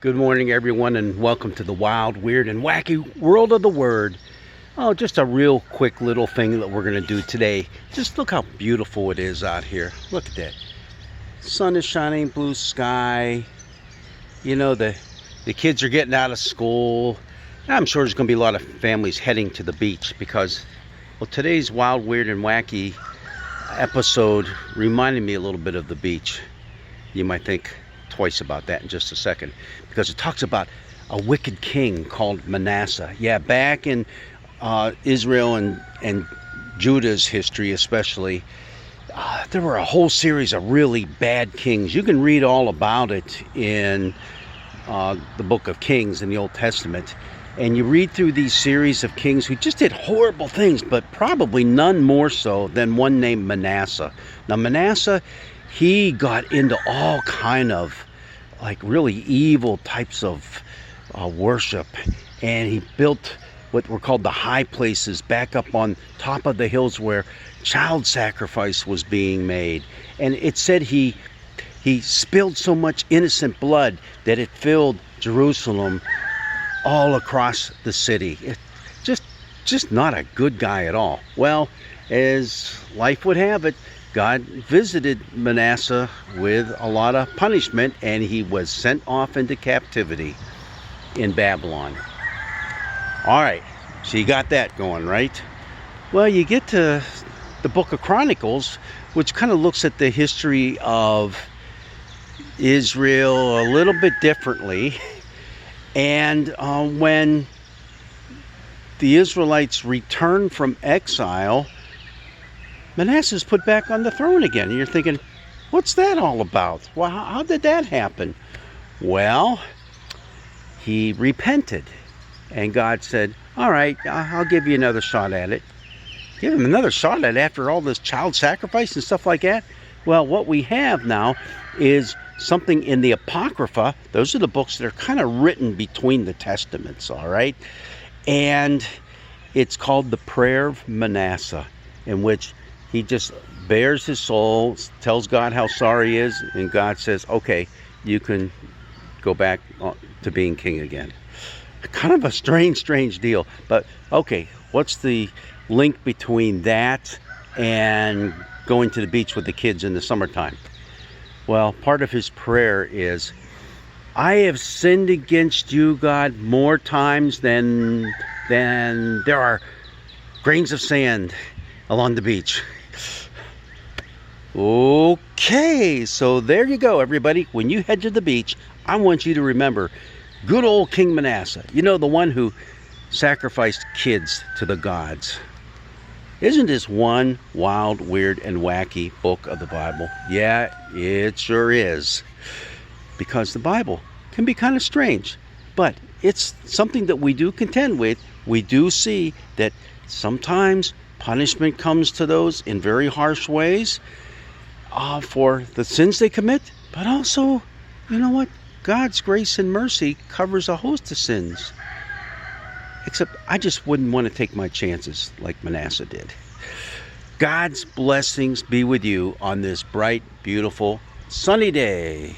Good morning, everyone, and welcome to the wild, weird, and wacky world of the Word. Oh, just a real quick little thing that we're going to do today. Just look how beautiful it is out here. Look at that. Sun is shining, blue sky. You know, the kids are getting out of school. I'm sure there's going to be a lot of families heading to the beach because, well, today's wild, weird, and wacky episode reminded me a little bit of the beach. You might think twice about that in just a second, because it talks about a wicked king called Manasseh. Yeah, back in Israel and Judah's history especially, there were a whole series of really bad kings. You can read all about it in the book of Kings in the Old Testament, and you read through these series of kings who just did horrible things, but probably none more so than one named Manasseh. Now Manasseh, he got into all kind of like really evil types of worship, and he built what were called the high places back up on top of the hills where child sacrifice was being made. And it said he spilled so much innocent blood that it filled Jerusalem all across the city. Just not a good guy at all. Well, as life would have it, God visited Manasseh with a lot of punishment, and he was sent off into captivity in Babylon. All right, so you got that going, right? Well, you get to the book of Chronicles, which kind of looks at the history of Israel a little bit differently. And when the Israelites returned from exile, Manasseh's put back on the throne again. And you're thinking, what's that all about? Well, how did that happen? Well, he repented. And God said, all right, I'll give you another shot at it. Give him another shot at it after all this child sacrifice and stuff like that? Well, what we have now is something in the Apocrypha. Those are the books that are kind of written between the Testaments, all right? And it's called the Prayer of Manasseh, in which he just bears his soul, tells God how sorry he is, and God says, okay, you can go back to being king again. Kind of a strange deal. But okay, what's the link between that and going to the beach with the kids in the summertime? Well, part of his prayer is, I have sinned against you, God, more times than there are grains of sand along the beach. Okay, so there you go, everybody. When you head to the beach, I want you to remember good old King Manasseh. You know, the one who sacrificed kids to the gods. Isn't this one wild, weird, and wacky book of the Bible? Yeah, it sure is. Because the Bible can be kind of strange, but it's something that we do contend with. We do see that sometimes punishment comes to those in very harsh ways for the sins they commit, but also, you know what? God's grace and mercy covers a host of sins. Except I just wouldn't want to take my chances like Manasseh did. God's blessings be with you on this bright, beautiful, sunny day.